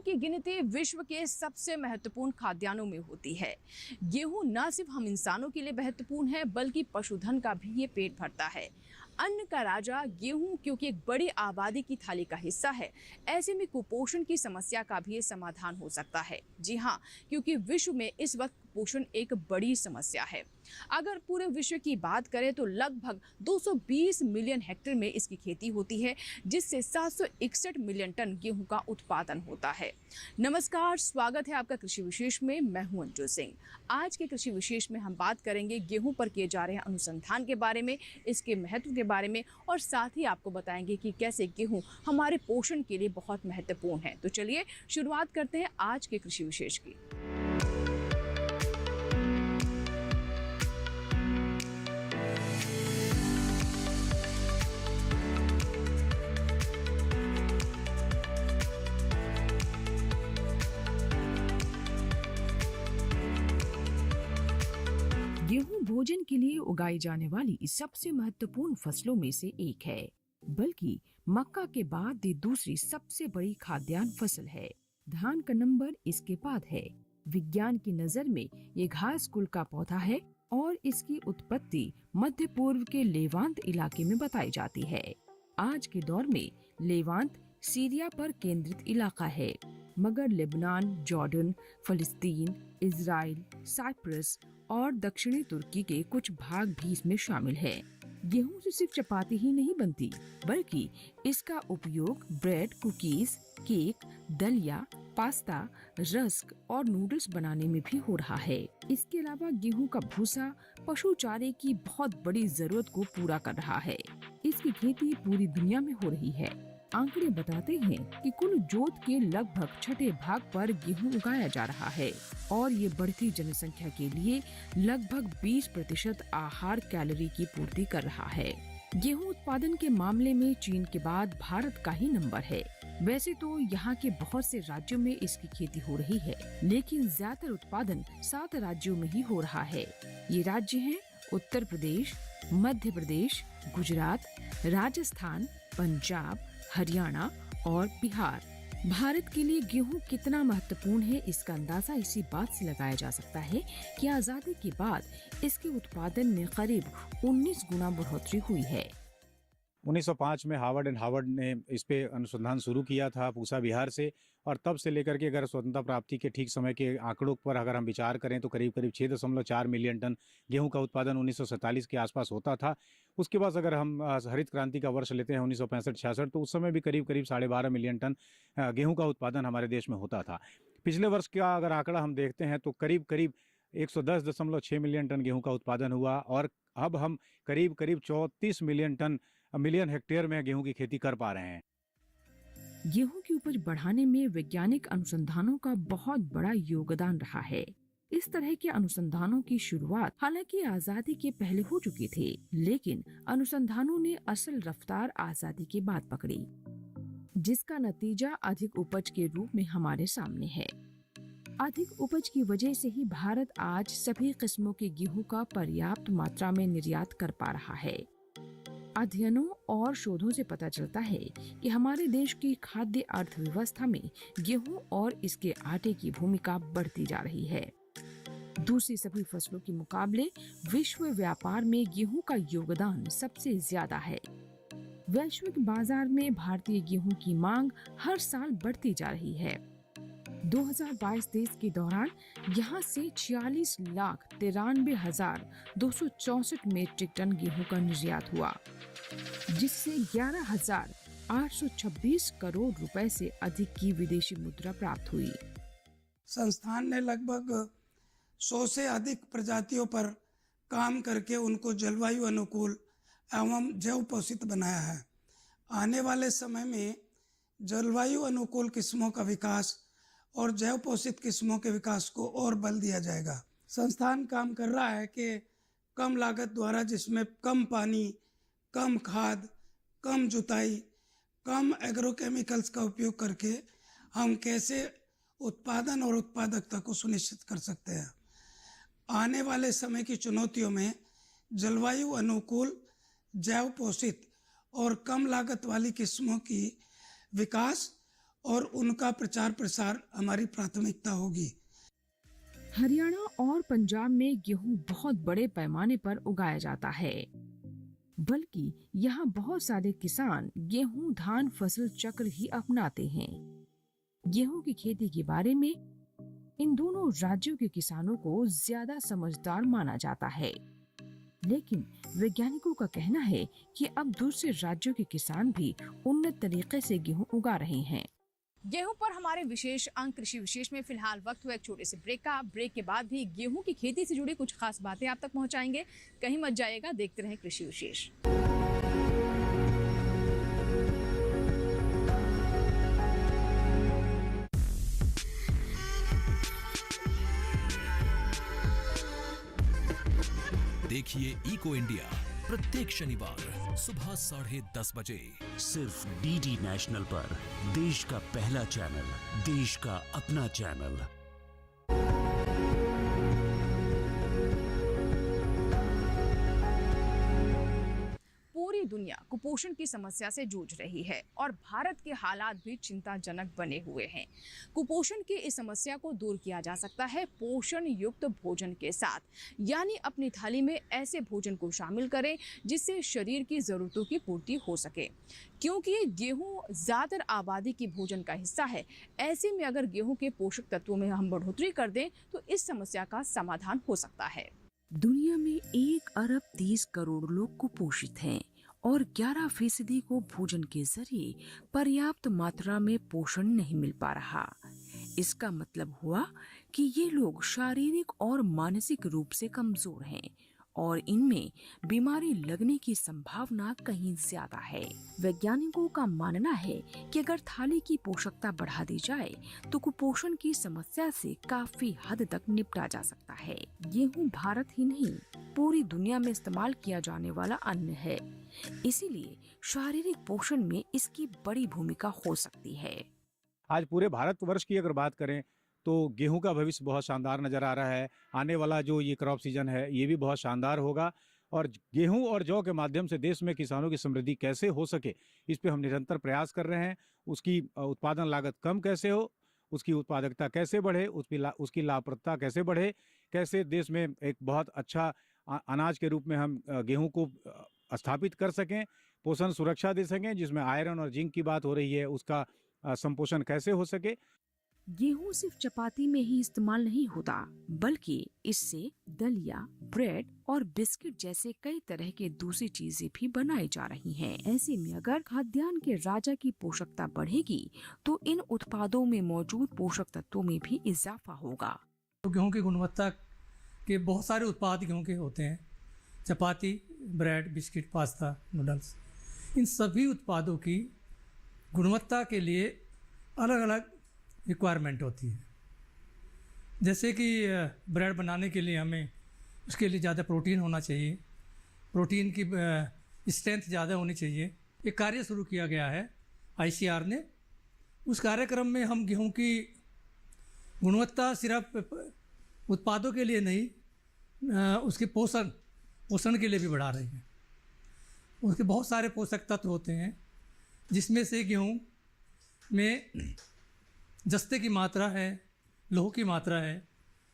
की गिनती विश्व के सबसे महत्वपूर्ण खाद्यान्नों में होती है। गेहूं न सिर्फ हम इंसानों के लिए महत्वपूर्ण है बल्कि पशुधन का भी ये पेट भरता है। अन्न का राजा गेहूं क्योंकि एक बड़ी आबादी की थाली का हिस्सा है, ऐसे में कुपोषण की समस्या का भी समाधान हो सकता है। जी हाँ, क्योंकि विश्व में इस वक्त कुपोषण एक बड़ी समस्या है। अगर पूरे विश्व की बात करें तो लगभग 220 मिलियन हेक्टेयर में इसकी खेती होती है, जिससे 761 मिलियन टन गेहूं का उत्पादन होता है। नमस्कार, स्वागत है आपका कृषि विशेष में। मैं हूं अंजू सिंह। आज के कृषि विशेष में हम बात करेंगे गेहूं पर किए जा रहे अनुसंधान के बारे में, इसके महत्व के बारे में, और साथ ही आपको बताएंगे कि कैसे गेहूं हमारे पोषण के लिए बहुत महत्वपूर्ण है। तो चलिए शुरुआत करते हैं आज के कृषि विशेष की। गेहूं भोजन के लिए उगाई जाने वाली सबसे महत्वपूर्ण फसलों में से एक है, बल्कि मक्का के बाद ये दूसरी सबसे बड़ी खाद्यान्न फसल है। धान का नंबर इसके बाद है। विज्ञान की नजर में ये घास कुल का पौधा है और इसकी उत्पत्ति मध्य पूर्व के लेवांत इलाके में बताई जाती है। आज के दौर में लेवांत सीरिया पर केंद्रित इलाका है, मगर लेबनान, जॉर्डन, फलस्तीन, इजराइल, साइप्रस और दक्षिणी तुर्की के कुछ भाग भी इसमें शामिल है। गेहूं से सिर्फ चपाती ही नहीं बनती, बल्कि इसका उपयोग ब्रेड, कुकीज, केक, दलिया, पास्ता, रस्क और नूडल्स बनाने में भी हो रहा है। इसके अलावा गेहूं का भूसा पशु चारे की बहुत बड़ी जरूरत को पूरा कर रहा है। इसकी खेती पूरी दुनिया में हो रही है। आंकड़े बताते हैं कि कुल जोत के लगभग छठे भाग पर गेहूं उगाया जा रहा है और ये बढ़ती जनसंख्या के लिए लगभग 20% आहार कैलोरी की पूर्ति कर रहा है। गेहूं उत्पादन के मामले में चीन के बाद भारत का ही नंबर है। वैसे तो यहाँ के बहुत से राज्यों में इसकी खेती हो रही है, लेकिन ज्यादातर उत्पादन 7 राज्यों में ही हो रहा है। ये राज्य हैं उत्तर प्रदेश, मध्य प्रदेश, गुजरात, राजस्थान, पंजाब, हरियाणा और बिहार। भारत के लिए गेहूं कितना महत्वपूर्ण है, इसका अंदाजा इसी बात से लगाया जा सकता है कि आजादी के बाद इसके उत्पादन में करीब 19 गुना बढ़ोतरी हुई है। 1905 में हार्वर्ड ने इस पे अनुसंधान शुरू किया था पूसा बिहार से, और तब से लेकर के अगर स्वतंत्रता प्राप्ति के ठीक समय के आंकड़ों पर अगर हम विचार करें तो करीब 6.4 मिलियन टन गेहूं का उत्पादन 1947 के आसपास होता था। उसके बाद अगर हम हरित क्रांति का वर्ष लेते हैं 1965-66, तो उस समय भी करीब 12.5 मिलियन टन गेहूँ का उत्पादन हमारे देश में होता था। पिछले वर्ष का अगर आंकड़ा हम देखते हैं तो करीब 110.6 मिलियन टन गेहूँ का उत्पादन हुआ, और अब हम करीब 34 मिलियन हेक्टेयर में गेहूं की खेती कर पा रहे हैं। गेहूं की उपज बढ़ाने में वैज्ञानिक अनुसंधानों का बहुत बड़ा योगदान रहा है। इस तरह के अनुसंधानों की शुरुआत हालांकि आजादी के पहले हो चुकी थी, लेकिन अनुसंधानों ने असल रफ्तार आजादी के बाद पकड़ी, जिसका नतीजा अधिक उपज के रूप में हमारे सामने है। अधिक उपज की वजह से ही भारत आज सभी किस्मों के गेहूं का पर्याप्त मात्रा में निर्यात कर पा रहा है। अध्ययनों और शोधों से पता चलता है कि हमारे देश की खाद्य अर्थव्यवस्था में गेहूं और इसके आटे की भूमिका बढ़ती जा रही है। दूसरी सभी फसलों के मुकाबले विश्व व्यापार में गेहूं का योगदान सबसे ज्यादा है। वैश्विक बाजार में भारतीय गेहूं की मांग हर साल बढ़ती जा रही है। 2022-23 के दौरान यहाँ से 46,93,264 मीट्रिक टन गेहूं का निर्यात हुआ, जिससे 11,826 करोड़ रुपए से अधिक की विदेशी मुद्रा प्राप्त हुई। संस्थान ने लगभग 100 से अधिक प्रजातियों पर काम करके उनको जलवायु अनुकूल एवं जैव पोषित बनाया है। आने वाले समय में जलवायु अनुकूल किस्मों का विकास और जैव पोषित किस्मों के विकास को और बल दिया जाएगा। संस्थान काम कर रहा है कि कम लागत द्वारा, जिसमें कम पानी, कम खाद, कम जुताई, कम एग्रोकेमिकल्स का उपयोग करके हम कैसे उत्पादन और उत्पादकता को सुनिश्चित कर सकते हैं। आने वाले समय की चुनौतियों में जलवायु अनुकूल, जैव पोषित और कम लागत वाली किस्मों की विकास और उनका प्रचार प्रसार हमारी प्राथमिकता होगी। हरियाणा और पंजाब में गेहूं बहुत बड़े पैमाने पर उगाया जाता है, बल्कि यहाँ बहुत सारे किसान गेहूं धान फसल चक्र ही अपनाते हैं। गेहूं की खेती के बारे में इन दोनों राज्यों के किसानों को ज्यादा समझदार माना जाता है, लेकिन वैज्ञानिकों का कहना है कि अब दूसरे राज्यों के किसान भी उन्नत तरीके से गेहूं उगा रहे हैं। गेहूं पर हमारे विशेष अंक कृषि विशेष में फिलहाल वक्त हुआ एक छोटे से ब्रेक का। ब्रेक के बाद भी गेहूं की खेती से जुड़ी कुछ खास बातें आप तक पहुंचाएंगे। कहीं मत जाइएगा, देखते रहें कृषि विशेष। देखिए इको इंडिया प्रत्येक शनिवार सुबह 10:30 बजे सिर्फ डीडी नेशनल पर, देश का पहला चैनल, देश का अपना चैनल। पूरी दुनिया कुपोषण की समस्या से जूझ रही है और भारत के हालात भी चिंताजनक बने हुए हैं। कुपोषण की इस समस्या को दूर किया जा सकता है पोषण युक्त भोजन के साथ, यानी अपनी थाली में ऐसे भोजन को शामिल करें जिससे शरीर की जरूरतों की पूर्ति हो सके। क्योंकि गेहूं ज्यादातर आबादी की भोजन का हिस्सा है, ऐसे में अगर गेहूं के पोषक तत्वों में हम बढ़ोतरी कर दें तो इस समस्या का समाधान हो सकता है। दुनिया में 1 अरब 30 करोड़ लोग कुपोषित हैं और 11% को भोजन के जरिए पर्याप्त मात्रा में पोषण नहीं मिल पा रहा। इसका मतलब हुआ कि ये लोग शारीरिक और मानसिक रूप से कमजोर हैं और इनमें बीमारी लगने की संभावना कहीं ज्यादा है। वैज्ञानिकों का मानना है कि अगर थाली की पोषकता बढ़ा दी जाए तो कुपोषण की समस्या से काफी हद तक निपटा जा सकता है। गेहूं भारत ही नहीं, पूरी दुनिया में इस्तेमाल किया जाने वाला अन्न है, इसीलिए शारीरिक पोषण में इसकी बड़ी भूमिका हो सकती है। आज पूरे भारतवर्ष की अगर बात करें तो गेहूं का भविष्य बहुत शानदार नज़र आ रहा है। आने वाला जो ये क्रॉप सीजन है ये भी बहुत शानदार होगा और गेहूं और जौ के माध्यम से देश में किसानों की समृद्धि कैसे हो सके, इस पे हम निरंतर प्रयास कर रहे हैं। उसकी उत्पादन लागत कम कैसे हो, उसकी उत्पादकता कैसे बढ़े, उसकी लाभप्रदता कैसे बढ़े, कैसे देश में एक बहुत अच्छा अनाज के रूप में हम गेहूँ को स्थापित कर सकें, पोषण सुरक्षा दे सकें, जिसमें आयरन और जिंक की बात हो रही है, उसका संपोषण कैसे हो सके। गेहूं सिर्फ चपाती में ही इस्तेमाल नहीं होता, बल्कि इससे दलिया, ब्रेड और बिस्किट जैसे कई तरह के दूसरी चीजें भी बनाई जा रही हैं। ऐसे में अगर खाद्यान्न के राजा की पोषकता बढ़ेगी तो इन उत्पादों में मौजूद पोषक तत्वों में भी इजाफा होगा। तो गेहूं की गुणवत्ता के बहुत सारे उत्पाद गेहूं के होते हैं, चपाती, ब्रेड, बिस्किट, पास्ता, नूडल्स। इन सभी उत्पादों की गुणवत्ता के लिए अलग अलग रिक्वायरमेंट होती है। जैसे कि ब्रेड बनाने के लिए हमें उसके लिए ज़्यादा प्रोटीन होना चाहिए, प्रोटीन की स्ट्रेंथ ज़्यादा होनी चाहिए। एक कार्य शुरू किया गया है ICR ने। उस कार्यक्रम में हम गेहूं की गुणवत्ता सिर्फ उत्पादों के लिए नहीं, उसके पोषण के लिए भी बढ़ा रहे हैं। उसके बहुत सारे पोषक तत्व होते हैं, जिसमें से गेहूं में जस्ते की मात्रा है, लोह की मात्रा है,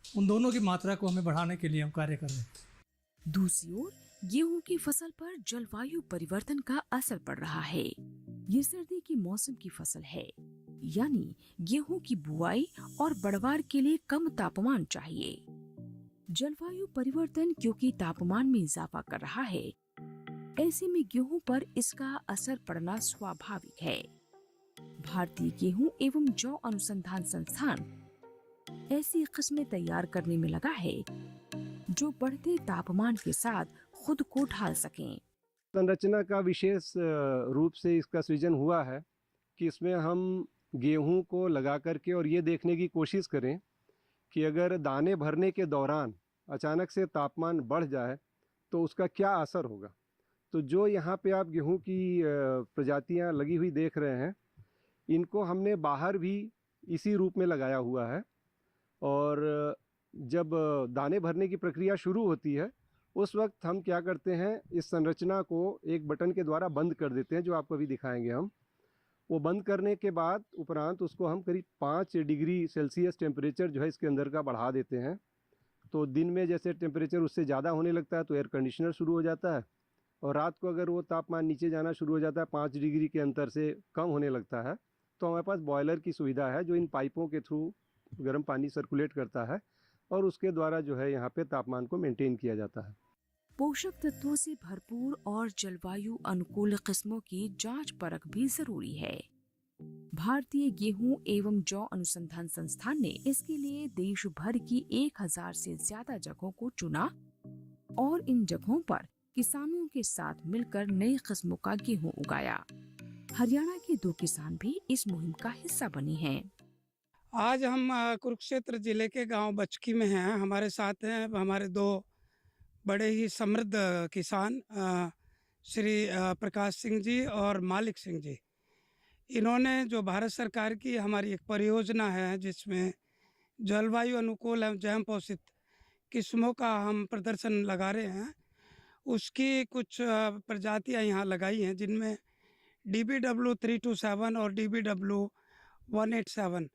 उन दोनों की मात्रा को हमें बढ़ाने के लिए हम कार्य कर रहे हैं। दूसरी ओर गेहूं की फसल पर जलवायु परिवर्तन का असर पड़ रहा है। ये सर्दी के मौसम की फसल है, यानी गेहूं की बुआई और बढ़वार के लिए कम तापमान चाहिए। जलवायु परिवर्तन क्योंकि तापमान में इजाफा कर रहा है, ऐसे में गेहूं पर इसका असर पड़ना स्वाभाविक है। भारतीय गेहूं एवं जौ अनुसंधान संस्थान ऐसी किस्में तैयार करने में लगा है जो बढ़ते तापमान के साथ खुद को ढाल सकें। संरचना का विशेष रूप से इसका सृजन हुआ है कि इसमें हम गेहूं को लगा करके और ये देखने की कोशिश करें कि अगर दाने भरने के दौरान अचानक से तापमान बढ़ जाए तो उसका क्या असर होगा। तो जो यहाँ पे आप गेहूं की प्रजातियाँ लगी हुई देख रहे हैं, इनको हमने बाहर भी इसी रूप में लगाया हुआ है और जब दाने भरने की प्रक्रिया शुरू होती है उस वक्त हम क्या करते हैं, इस संरचना को एक बटन के द्वारा बंद कर देते हैं, जो आपको अभी दिखाएंगे हम। वो बंद करने के बाद उपरांत उसको हम करीब 5 डिग्री सेल्सियस टेम्परेचर जो है इसके अंदर का बढ़ा देते हैं। तो दिन में जैसे टेम्परेचर उससे ज़्यादा होने लगता है तो एयर कंडीशनर शुरू हो जाता है, और रात को अगर वो तापमान नीचे जाना शुरू हो जाता है, 5 डिग्री के अंतर से कम होने लगता है, तो हमारे पास बॉयलर की सुविधा है जो इन पाइपों के थ्रू गर्म पानी सर्कुलेट करता है और उसके द्वारा जो है यहाँ पे तापमान को मेंटेन किया जाता है। पोषक तत्वों से भरपूर और जलवायु अनुकूल किस्मों की जांच परख भी जरूरी है। भारतीय गेहूं एवं जौ अनुसंधान संस्थान ने इसके लिए देश भर की 1000 से ज्यादा जगहों को चुना और इन जगहों पर किसानों के साथ मिलकर नई किस्मों का गेहूं उगाया। हरियाणा के 2 किसान भी इस मुहिम का हिस्सा बने हैं। आज हम कुरुक्षेत्र जिले के गांव बचकी में हैं। हमारे साथ हैं हमारे 2 बड़े ही समृद्ध किसान श्री प्रकाश सिंह जी और मालिक सिंह जी। इन्होंने जो भारत सरकार की हमारी एक परियोजना है जिसमें जलवायु अनुकूल एवं जैव पोषित किस्मों का हम प्रदर्शन लगा रहे हैं, उसकी कुछ प्रजातियां यहाँ लगाई हैं जिनमें DBW 327 और DBW 187।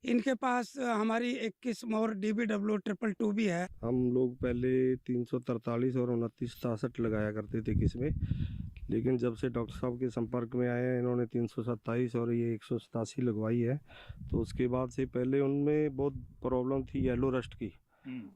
इनके पास हमारी एक किस्म और DBW 222 भी है। हम लोग पहले 343 और 2967 लगाया करते थे किस्में, लेकिन जब से डॉक्टर साहब के संपर्क में आए हैं इन्होंने 327 और ये 187 लगवाई है। तो उसके बाद से पहले उनमें बहुत प्रॉब्लम थी येलो रस्ट की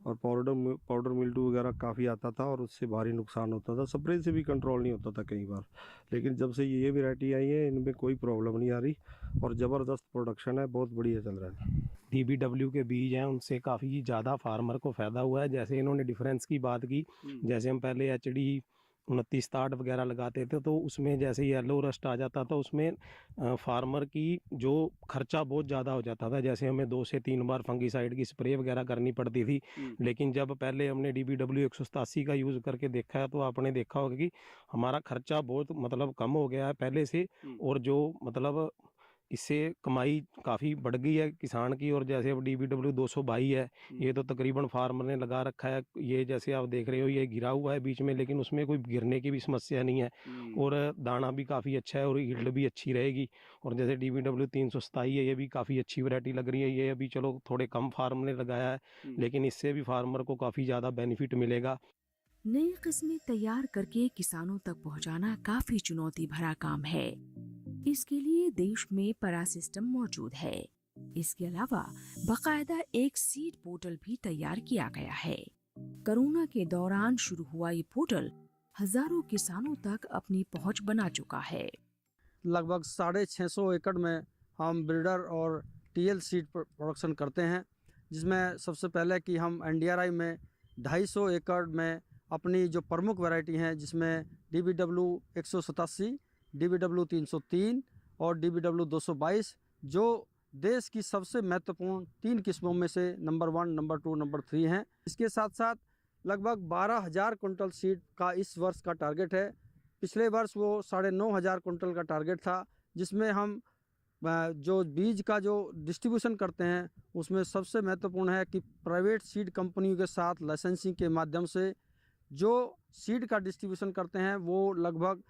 और पाउडर मिल्टू वगैरह काफ़ी आता था और उससे भारी नुकसान होता था। स्प्रे से भी कंट्रोल नहीं होता था कई बार, लेकिन जब से ये वैरायटी आई है इनमें कोई प्रॉब्लम नहीं आ रही और ज़बरदस्त प्रोडक्शन है, बहुत बढ़िया चल रहा है। DBW के बीज हैं उनसे काफ़ी ज़्यादा फार्मर को फ़ायदा हुआ है। जैसे इन्होंने डिफरेंस की बात की, जैसे हम पहले HD 2960 वगैरह लगाते थे तो उसमें जैसे येलो रस्ट आ जाता था, उसमें फार्मर की जो खर्चा बहुत ज़्यादा हो जाता था। जैसे हमें 2 से 3 बार फंगीसाइड की स्प्रे वगैरह करनी पड़ती थी। लेकिन जब पहले हमने DBW 187 का यूज़ करके देखा है तो आपने देखा होगा कि हमारा खर्चा बहुत मतलब कम हो गया है पहले से, और जो मतलब इससे कमाई काफ़ी बढ़ गई है किसान की। और जैसे अब DBW 222 है, ये तो तकरीबन फार्मर ने लगा रखा है। ये जैसे आप देख रहे हो ये गिरा हुआ है बीच में, लेकिन उसमें कोई गिरने की भी समस्या नहीं है और दाना भी काफ़ी अच्छा है और यील्ड भी अच्छी रहेगी। और जैसे DBW 327 है, ये भी काफ़ी अच्छी वैरायटी लग रही है। ये अभी चलो थोड़े कम फार्मर ने लगाया है, लेकिन इससे भी फार्मर को काफ़ी ज़्यादा बेनिफिट मिलेगा। नई किस्में तैयार करके किसानों तक पहुंचाना काफी चुनौती भरा काम है। इसके लिए देश में परा सिस्टम मौजूद है। इसके अलावा बाकायदा एक सीड पोर्टल भी तैयार किया गया है। कोरोना के दौरान शुरू हुआ ये पोर्टल हजारों किसानों तक अपनी पहुंच बना चुका है। लगभग 650 एकड़ में हम ब्रीडर और TL सीड प्रोडक्शन करते हैं, जिसमें सबसे पहले कि हम NDRI में 250 एकड़ में अपनी जो प्रमुख वैरायटी हैं जिसमें DBW 187, DBW 303 और DBW 222 जो देश की सबसे महत्वपूर्ण 3 किस्मों में से नंबर 1, नंबर 2, नंबर 3 हैं। इसके साथ साथ लगभग 12,000 कुंटल सीड का इस वर्ष का टारगेट है। पिछले वर्ष वो 9,500 कुंटल का टारगेट था, जिसमें हम जो बीज का जो डिस्ट्रीब्यूशन करते हैं उसमें सबसे महत्वपूर्ण है कि प्राइवेट सीड कंपनियों के साथ लाइसेंसिंग के माध्यम से जो सीड का डिस्ट्रीब्यूशन करते हैं वो लगभग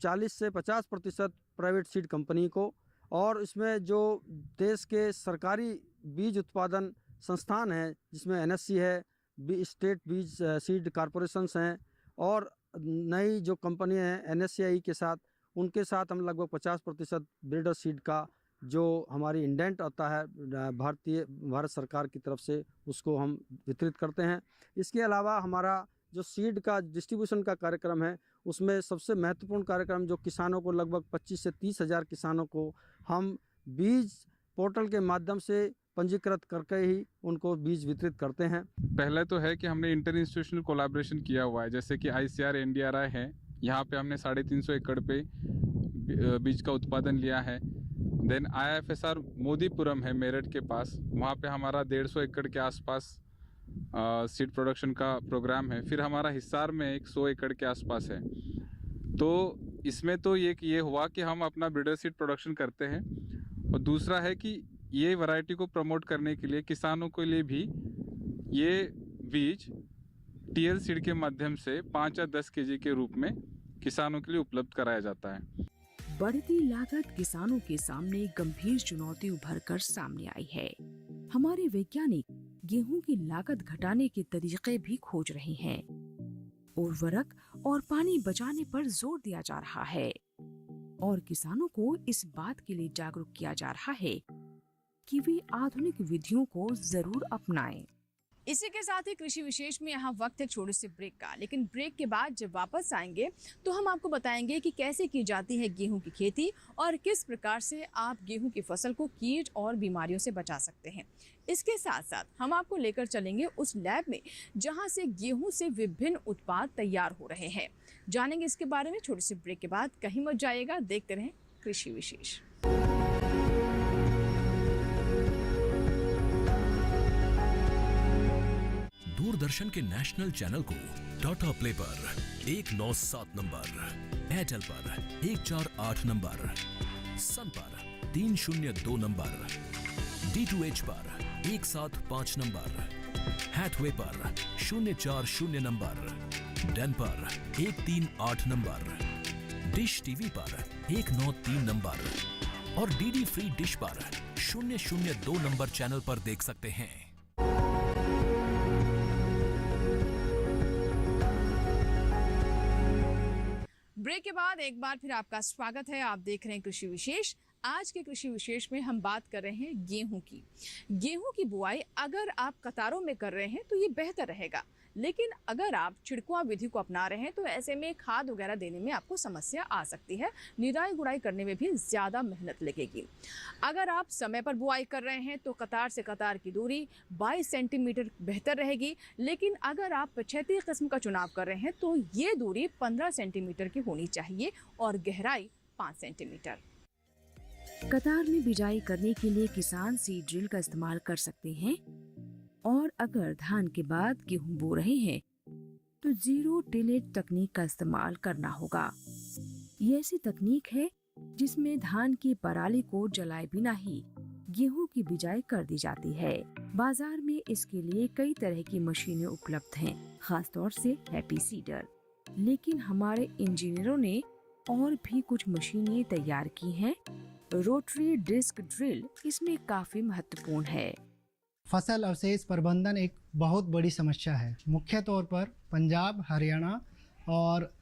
40 से 50% प्राइवेट सीड कंपनी को, और इसमें जो देश के सरकारी बीज उत्पादन संस्थान हैं जिसमें NSC है, स्टेट बीज सीड कॉरपोरेशंस हैं और नई जो कंपनियां हैं NSCI के साथ, उनके साथ हम लगभग 50% ब्रीडर सीड का जो हमारी इंडेंट आता है भारत सरकार की तरफ से उसको हम वितरित करते हैं। इसके अलावा हमारा जो सीड का डिस्ट्रीब्यूशन का कार्यक्रम है उसमें सबसे महत्वपूर्ण कार्यक्रम जो किसानों को लगभग 25 से 30 हज़ार किसानों को हम बीज पोर्टल के माध्यम से पंजीकृत करके ही उनको बीज वितरित करते हैं। पहले तो है कि हमने इंटर इंस्टीट्यूशनल कोलैबोरेशन किया हुआ है, जैसे कि ICAR NDRI है, यहाँ पे हमने 350 एकड़ पे बीज का उत्पादन लिया है। देन IFSR मोदीपुरम है मेरठ के पास, वहाँ पे हमारा 150 एकड़ के आसपास सीड प्रोडक्शन का प्रोग्राम है। फिर हमारा हिसार में 100 एकड़ के आसपास है। तो इसमें तो ये हुआ कि हम अपना ब्रीडर सीड प्रोडक्शन करते हैं, और दूसरा है कि ये वैरायटी को प्रमोट करने के लिए किसानों के लिए भी ये बीज TL सीड के माध्यम से 5 या 10 kg के रूप में किसानों के लिए उपलब्ध कराया जाता है। बढ़ती लागत किसानों के सामने गंभीर चुनौती उभर कर सामने आई है। हमारे वैज्ञानिक गेहूं की लागत घटाने के तरीके भी खोज रहे हैं। उर्वरक और पानी बचाने पर जोर दिया जा रहा है और किसानों को इस बात के लिए जागरूक किया जा रहा है कि वे आधुनिक विधियों को जरूर अपनाएं। इसी के साथ ही कृषि विशेष में यहाँ वक्त है छोटे से ब्रेक का, लेकिन ब्रेक के बाद जब वापस आएंगे तो हम आपको बताएंगे कि कैसे की जाती है गेहूं की खेती और किस प्रकार से आप गेहूं की फसल को कीट और बीमारियों से बचा सकते हैं। इसके साथ साथ हम आपको लेकर चलेंगे उस लैब में जहां से गेहूं से विभिन्न उत्पाद तैयार हो रहे हैं। जानेंगे इसके बारे में छोटे से ब्रेक के बाद। कहीं मत जाइएगा, देखते रहें कृषि विशेष। दूरदर्शन के नेशनल चैनल को टाटा प्ले पर 197 नंबर, एयरटेल पर 148 नंबर, सन पर 302 नंबर, D2H पर 175 नंबर, हैथवे पर 040 नंबर, डेन पर 138 नंबर, डिश टीवी पर 193 नंबर और डीडी फ्री डिश पर 002 नंबर चैनल पर देख सकते हैं। ब्रेक के बाद एक बार फिर आपका स्वागत है। आप देख रहे हैं कृषि विशेष। आज के कृषि विशेष में हम बात कर रहे हैं गेहूं की। गेहूं की बुआई अगर आप कतारों में कर रहे हैं तो ये बेहतर रहेगा, लेकिन अगर आप छिड़कुआं विधि को अपना रहे हैं तो ऐसे में खाद वगैरह देने में आपको समस्या आ सकती है। निराई गुड़ाई करने में भी ज़्यादा मेहनत लगेगी। अगर आप समय पर बुआई कर रहे हैं तो कतार से कतार की दूरी 22 सेंटीमीटर बेहतर रहेगी, लेकिन अगर आप पछेती किस्म का चुनाव कर रहे हैं तो ये दूरी 15 सेंटीमीटर की होनी चाहिए और गहराई 5 सेंटीमीटर। कतार में बिजाई करने के लिए किसान सीड ड्रिल का इस्तेमाल कर सकते हैं और अगर धान के बाद गेहूं बो रहे हैं तो जीरो टिलेज तकनीक का इस्तेमाल करना होगा। ये ऐसी तकनीक है जिसमें धान की पराली को जलाए बिना ही गेहूं की बिजाई कर दी जाती है। बाजार में इसके लिए कई तरह की मशीनें उपलब्ध हैं, खासतौर से हैप्पी सीडर। लेकिन हमारे इंजीनियरों ने और भी कुछ मशीनें तैयार की हैं। रोटरी डिस्क ड्रिल इसमें काफी महत्वपूर्ण है। फसल अवशेष प्रबंधन एक बहुत बड़ी समस्या है, मुख्य तौर पर पंजाब, हरियाणा और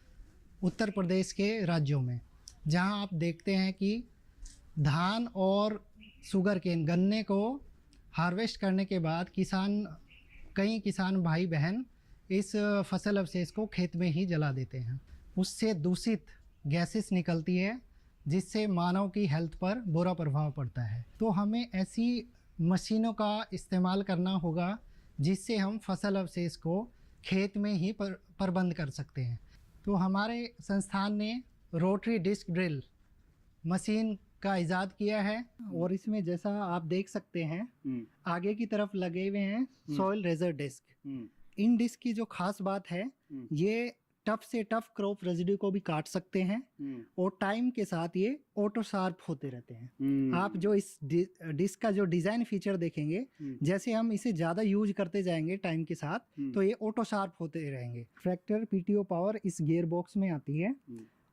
उत्तर प्रदेश के राज्यों में, जहां आप देखते हैं कि धान और शुगर केन गन्ने को हार्वेस्ट करने के बाद कई किसान भाई बहन इस फसल अवशेष को खेत में ही जला देते हैं। उससे दूषित गैसेस निकलती है जिससे मानव की हेल्थ पर बुरा प्रभाव पड़ता है। तो हमें ऐसी मशीनों का इस्तेमाल करना होगा जिससे हम फसल अवशेष को खेत में ही प्रबंध कर सकते हैं। तो हमारे संस्थान ने रोटरी डिस्क ड्रिल मशीन का इजाद किया है और इसमें जैसा आप देख सकते हैं आगे की तरफ लगे हुए हैं सॉइल रेजर डिस्क। इन डिस्क की जो खास बात है, ये टफ से टफ क्रॉप रेजिड्यू को भी काट सकते हैं और टाइम के साथ ये ऑटो शार्प होते रहते हैं। आप जो इस डिस्क का जो डिजाइन फीचर देखेंगे, जैसे हम इसे ज्यादा यूज करते जाएंगे टाइम के साथ तो ये ऑटो शार्प होते रहेंगे। ट्रैक्टर पीटीओ पावर इस गियर बॉक्स में आती है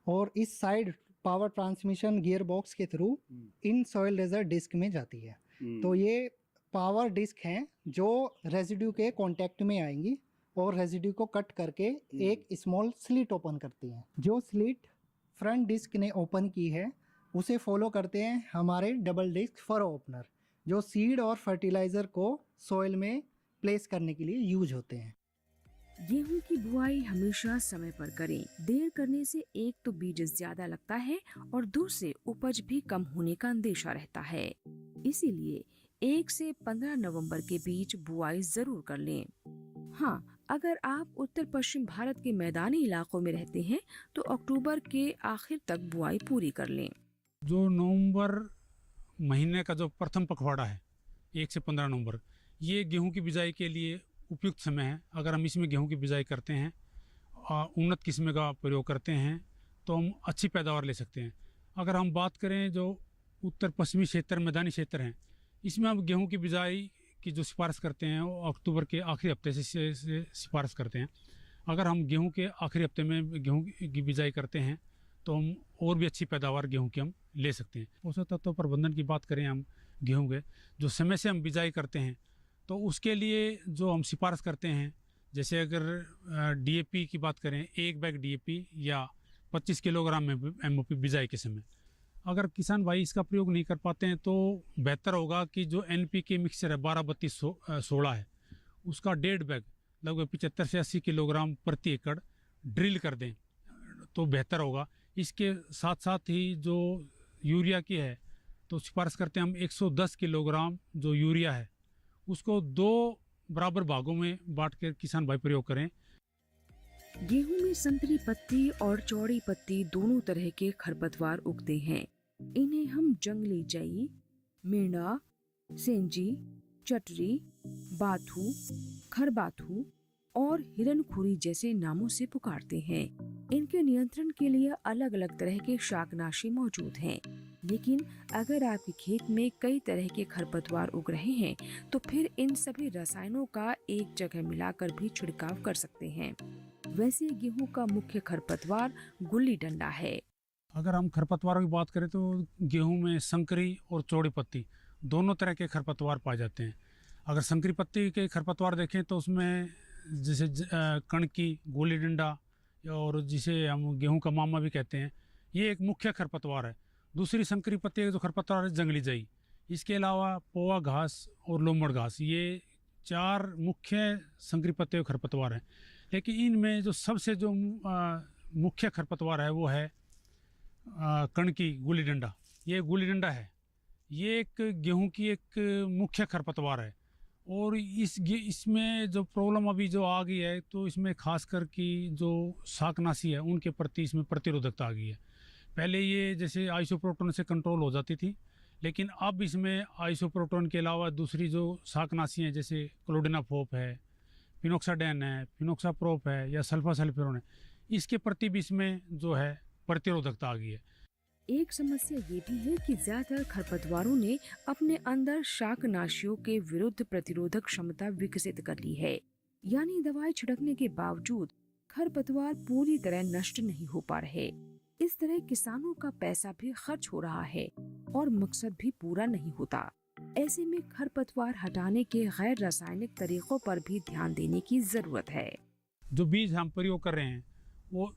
और इस side power transmission gear box के थ्रू इन सॉइल रेजर डिस्क में जाती है। तो ये पावर डिस्क हैं जो रेजिड्यू के कांटेक्ट में आएंगी और रेजिड्यू को कट करके एक स्मॉल स्लिट ओपन करती हैं। जो स्लिट फ्रंट डिस्क ने ओपन की है उसे फॉलो करते हैं हमारे डबल डिस्क फरो ओपनर, जो सीड और फर्टिलाइजर को सॉइल में प्लेस करने के लिए यूज होते हैं। गेहूं की बुआई हमेशा समय पर करें। देर करने से एक तो बीज ज्यादा लगता है और दूसरे उपज भी कम होने का अंदेशा रहता है। इसीलिए 1 से 15 नवंबर के बीच बुआई जरूर कर लें। हाँ, अगर आप उत्तर पश्चिम भारत के मैदानी इलाकों में रहते हैं तो अक्टूबर के आखिर तक बुआई पूरी कर लें। जो नवंबर महीने का जो प्रथम पखवाड़ा है 1 से 15 नवंबर, ये गेहूं की बिजाई के लिए उपयुक्त समय है। अगर हम इसमें गेहूं की बिजाई करते हैं, उन्नत किस्म का प्रयोग करते हैं तो हम अच्छी पैदावार ले सकते हैं। अगर हम बात करें जो उत्तर पश्चिमी क्षेत्र, मैदानी क्षेत्र हैं, इसमें हम गेहूं की बिजाई की जो सिफारिश करते हैं वो अक्टूबर के आखिरी हफ्ते से सिफारिश करते हैं। अगर हम गेहूं के आखिरी हफ्ते में गेहूं की बिजाई करते हैं तो हम और भी अच्छी पैदावार गेहूं की हम ले सकते हैं। पोषक तत्व प्रबंधन की बात करें हम गेहूं के, जो समय से हम बिजाई करते हैं तो उसके लिए जो हम सिफारिश करते हैं, जैसे अगर डीएपी की बात करें, 1 बैग डीएपी या 25 किलोग्राम एमओपी बिजाई के समय, अगर किसान भाई इसका प्रयोग नहीं कर पाते हैं तो बेहतर होगा कि जो एनपीके मिक्सचर है 12-32-16 है, उसका 1.5 बैग लगभग 75 से 80 किलोग्राम प्रति एकड़ ड्रिल कर दें तो बेहतर होगा। इसके साथ साथ ही जो यूरिया की है तो सिफारिश करते हैं हम 110 किलोग्राम जो यूरिया है उसको 2 बराबर भागों में बांट कर किसान भाई प्रयोग करें। गेहूं में संतरी पत्ती और चौड़ी पत्ती दोनों तरह के खरपतवार उगते हैं। इन्हें हम जंगली जई, मेंढा, सेंजी, चटरी, बाथू, खरबाथू और हिरनखुरी जैसे नामों से पुकारते हैं। इनके नियंत्रण के लिए अलग अलग तरह के शाकनाशी मौजूद हैं। लेकिन अगर आपके खेत में कई तरह के खरपतवार उग रहे हैं तो फिर इन सभी रसायनों का एक जगह मिलाकर भी छिड़काव कर सकते हैं। वैसे गेहूं का मुख्य खरपतवार गुल्ली डंडा है। अगर हम खरपतवारों की बात करें तो गेहूं में संकरी और चौड़ी पत्ती दोनों तरह के खरपतवार पाए जाते हैं। अगर संकरी पत्ती के खरपतवार देखें तो उसमें जैसे कणकी, गुल्ली डंडा और जिसे हम गेहूं का मामा भी कहते हैं, ये एक मुख्य खरपतवार है। दूसरी संकरी पत्ती का जो खरपतवार है जंगली जई। इसके अलावा पोआ घास और लोमड़ घास, ये 4 मुख्य संकरी पत्ती के खरपतवार हैं। लेकिन इनमें जो सबसे जो मुख्य खरपतवार है वो है कणकी गुल्ली डंडा। ये गुल्ली डंडा है, ये एक गेहूं की एक मुख्य खरपतवार है। और इसमें जो प्रॉब्लम अभी जो आ गई है तो इसमें खासकर की जो शाकनाशी है उनके प्रति इसमें प्रतिरोधकता आ गई है। पहले ये जैसे आइसोप्रोटोन से कंट्रोल हो जाती थी, लेकिन अब इसमें आइसोप्रोटोन के अलावा दूसरी जो शाकनाशी हैं जैसे क्लोडिनाफोप है, फिनोक्साडेन है, फिनोक्साप्रोप है या सल्फासल्फिरोन है, इसके प्रति भी इसमें जो है प्रतिरोधकता आ गई है। एक समस्या ये भी है कि ज्यादातर खरपतवारों ने अपने अंदर शाकनाशियों के विरुद्ध प्रतिरोधक क्षमता विकसित कर ली है। यानी दवाई छिड़कने के बावजूद खरपतवार पूरी तरह नष्ट नहीं हो पा रहे। इस तरह किसानों का पैसा भी खर्च हो रहा है और मकसद भी पूरा नहीं होता। ऐसे में खरपतवार हटाने के गैर रासायनिक तरीकों पर भी ध्यान देने की जरूरत है। जो बीज हम प्रयोग कर रहे हैं वो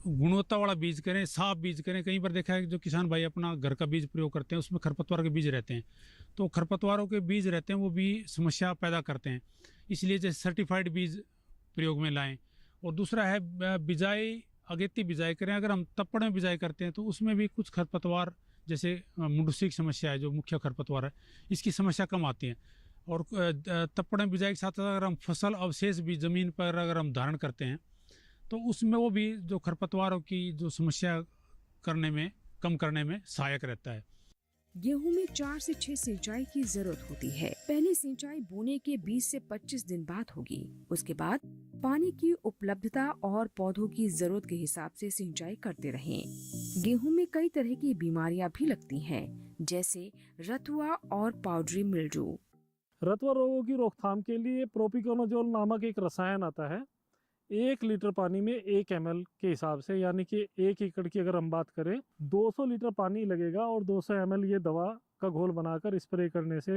गुणवत्ता वाला बीज करें, साफ बीज करें। कई बार देखा है कि जो किसान भाई अपना घर का बीज प्रयोग करते हैं उसमें खरपतवार के बीज रहते हैं, तो खरपतवारों के बीज रहते हैं वो भी समस्या पैदा करते हैं। इसलिए जैसे सर्टिफाइड बीज प्रयोग में लाएं। और दूसरा है बिजाई, अगेती बिजाई करें। अगर हम तप्पड़ में बिजाई करते हैं तो उसमें भी कुछ खरपतवार जैसे मुंडसी की समस्या है जो मुख्य खरपतवार है, इसकी समस्या कम आती है। और तप्पड़ में बिजाई के साथ साथ अगर हम फसल अवशेष भी ज़मीन पर अगर हम धारण करते हैं तो उसमें वो भी जो खरपतवारों की जो समस्या कम करने में सहायक रहता है। गेहूं में 4 से 6 सिंचाई की जरूरत होती है। पहली सिंचाई बोने के 20 से 25 दिन बाद होगी। उसके बाद पानी की उपलब्धता और पौधों की जरूरत के हिसाब से सिंचाई करते रहें। गेहूं में कई तरह की बीमारियां भी लगती हैं, जैसे रतुआ और पाउडरी मिल्ड्यू। रतुआ रोगों की रोकथाम के लिए प्रोपिकोनाजोल नामक एक रसायन आता है। 1 लीटर पानी में 1 ml के हिसाब से, यानी कि 1 एकड़ की अगर हम बात करें 200 लीटर पानी लगेगा और 200 ml ये दवा का घोल बनाकर स्प्रे करने से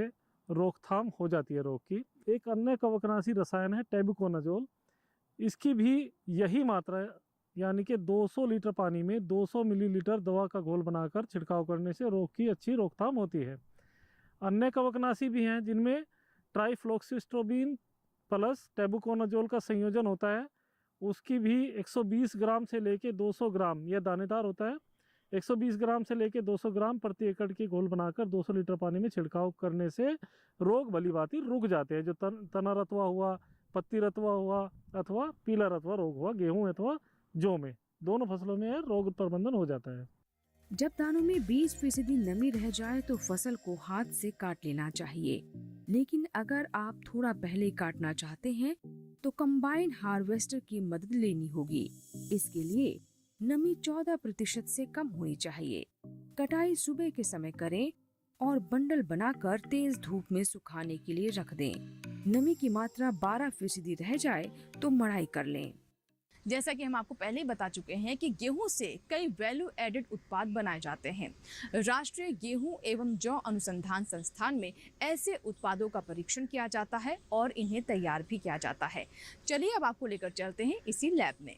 रोकथाम हो जाती है रोग की। एक अन्य कवकनाशी रसायन है टेबुकोनाजोल। इसकी भी यही मात्रा है, यानी कि 200 लीटर पानी में 200 मिलीलीटर दवा का घोल बनाकर छिड़काव करने से रोग की अच्छी रोकथाम होती है। अन्य कवकनाशी भी हैं जिनमें ट्राइफ्लोक्सिस्ट्रोबिन प्लस टेबुकोनाजोल का संयोजन होता है। उसकी भी 120 ग्राम से लेके 200 ग्राम, यह दानेदार होता है, 120 ग्राम से लेके 200 ग्राम प्रति एकड़ की घोल बनाकर 200 लीटर पानी में छिड़काव करने से रोग भलीभांति रुक जाते हैं। जो तना रतुआ हुआ, पत्ती रतुआ हुआ अथवा पीला रतुआ रोग हुआ, गेहूं अथवा जौ में, दोनों फसलों में रोग प्रबंधन हो जाता है। जब दानों में 20% नमी रह जाए तो फसल को हाथ से काट लेना चाहिए। लेकिन अगर आप थोड़ा पहले काटना चाहते हैं तो कंबाइन हार्वेस्टर की मदद लेनी होगी। इसके लिए नमी 14% से कम होनी चाहिए। कटाई सुबह के समय करें और बंडल बनाकर तेज धूप में सुखाने के लिए रख दें। नमी की मात्रा 12% रह जाए तो मड़ाई कर लें। जैसा कि हम आपको पहले ही बता चुके हैं कि गेहूं से कई वैल्यू एडेड उत्पाद बनाए जाते हैं। राष्ट्रीय गेहूं एवं जौ अनुसंधान संस्थान में ऐसे उत्पादों का परीक्षण किया जाता है और इन्हें तैयार भी किया जाता है। चलिए अब आपको लेकर चलते हैं इसी लैब में।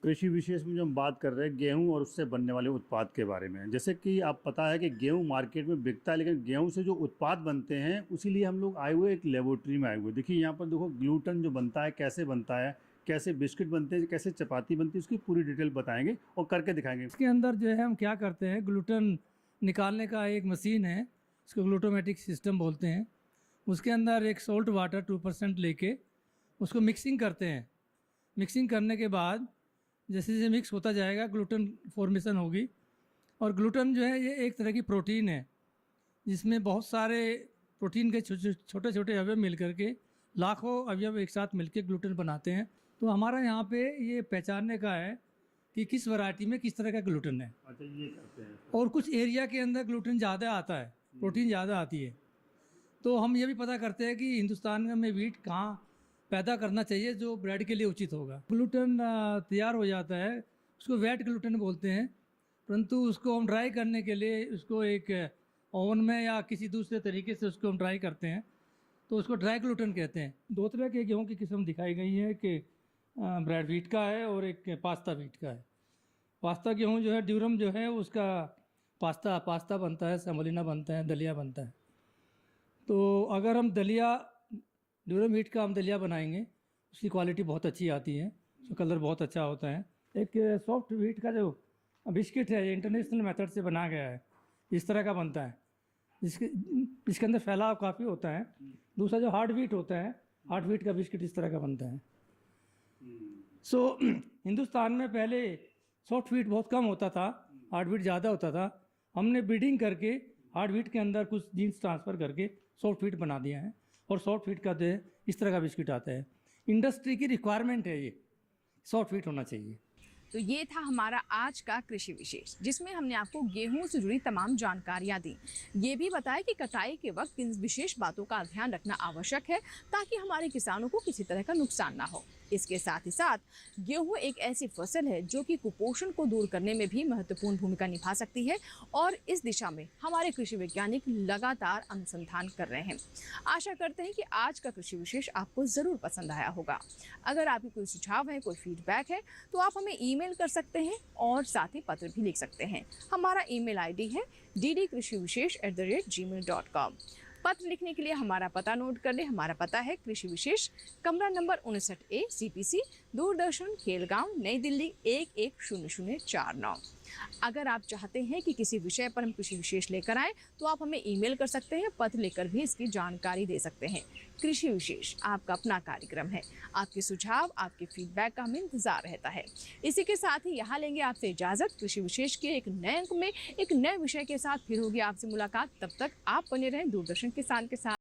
कृषि विशेष में जो हम बात कर रहे हैं गेहूं और उससे बनने वाले उत्पाद के बारे में, जैसे कि आप पता है कि गेहूं मार्केट में बिकता है, लेकिन गेहूं से जो उत्पाद बनते हैं उसी लिए हम लोग आए हुए एक लेबोरेटरी में आए हुए। देखिए यहाँ पर देखो ग्लूटेन जो बनता है, कैसे बनता है, कैसे बिस्किट बनते हैं, कैसे चपाती बनती है, उसकी पूरी डिटेल बताएंगे और करके दिखाएंगे। इसके अंदर जो है हम क्या करते हैं, ग्लूटेन निकालने का एक मशीन है, उसको ग्लूटोमेटिक सिस्टम बोलते हैं। उसके अंदर एक सॉल्ट वाटर 2% लेके उसको मिक्सिंग करते हैं। मिक्सिंग करने के बाद जैसे जैसे मिक्स होता जाएगा ग्लूटेन फॉर्मेशन होगी। और ग्लूटेन जो है ये एक तरह की प्रोटीन है जिसमें बहुत सारे प्रोटीन के छोटे छोटे अवयव मिल करके लाखों अवयव एक साथ मिलकर ग्लूटेन बनाते हैं। तो हमारा यहाँ पे ये पहचानने का है कि किस वैरायटी में किस तरह का ग्लूटेन है। अच्छा, ये करते हैं। और कुछ एरिया के अंदर ग्लूटेन ज़्यादा आता है, प्रोटीन ज़्यादा आती है। तो हम ये भी पता करते हैं कि हिंदुस्तान में वीट कहाँ पैदा करना चाहिए जो ब्रेड के लिए उचित होगा। ग्लूटेन तैयार हो जाता है, उसको वेट ग्लूटेन बोलते हैं, परंतु उसको हम ड्राई करने के लिए उसको एक ओवन में या किसी दूसरे तरीके से उसको हम ड्राई करते हैं, तो उसको ड्राई ग्लूटेन कहते हैं। 2 तरह के गेहूँ की किस्म दिखाई गई है कि ब्रेड व्हीट का है और एक पास्ता व्हीट का है। पास्ता गेहूँ जो है ड्यूरम जो है उसका पास्ता बनता है, सेमोलिना बनता है, दलिया बनता है। तो अगर हम ड्यूरम व्हीट का हम दलिया बनाएंगे, उसकी क्वालिटी बहुत अच्छी आती है, उसका कलर बहुत अच्छा होता है। एक सॉफ्ट व्हीट का जो बिस्किट है ये इंटरनेशनल मेथड से बना गया है, इस तरह का बनता है, जिसके अंदर फैलाव काफ़ी होता है। दूसरा जो हार्ड व्हीट होता है, हार्ड व्हीट का बिस्किट इस तरह का बनता है। हिंदुस्तान में पहले सॉफ्ट व्हीट बहुत कम होता था, हार्ड व्हीट ज़्यादा होता था। हमने ब्रीडिंग करके हार्ड व्हीट के अंदर कुछ जीन्स ट्रांसफ़र करके सॉफ्ट व्हीट बना दिया है और सॉफ्ट व्हीट का जो है इस तरह का बिस्किट आता है। इंडस्ट्री की रिक्वायरमेंट है, ये सॉफ्ट व्हीट होना चाहिए। तो ये था हमारा आज का कृषि विशेष, जिसमें हमने आपको गेहूं से जुड़ी तमाम जानकारियां दी। ये भी बताया कि कटाई के वक्त किन विशेष बातों का ध्यान रखना आवश्यक है ताकि हमारे किसानों को किसी तरह का नुकसान ना हो। इसके साथ ही साथ गेहूं एक ऐसी फसल है जो कि कुपोषण को दूर करने में भी महत्वपूर्ण भूमिका निभा सकती है और इस दिशा में हमारे कृषि वैज्ञानिक लगातार अनुसंधान कर रहे हैं। आशा करते हैं कि आज का कृषि विशेष आपको ज़रूर पसंद आया होगा। अगर आपके कोई सुझाव है, कोई फीडबैक है तो आप हमें ईमेल कर सकते हैं और साथ ही पत्र भी लिख सकते हैं। हमारा ईमेल आईडी है ddkrishivishesh@gmail.com। पत्र लिखने के लिए हमारा पता नोट कर लें। हमारा पता है कृषि विशेष, कमरा number 59A, CPC, Doordarshan, Khelgaon, नई दिल्ली 110049। अगर आप चाहते हैं कि किसी विषय पर हम कृषि विशेष लेकर आएँ तो आप हमें ईमेल कर सकते हैं, पत्र लेकर भी इसकी जानकारी दे सकते हैं। कृषि विशेष आपका अपना कार्यक्रम है, आपके सुझाव, आपके फीडबैक का हमें इंतजार रहता है। इसी के साथ ही यहाँ लेंगे आपसे इजाज़त। कृषि विशेष के एक नए अंक में एक नए विषय के साथ फिर होगी आपसे मुलाकात। तब तक आप बने रहें दूरदर्शन किसान के साथ।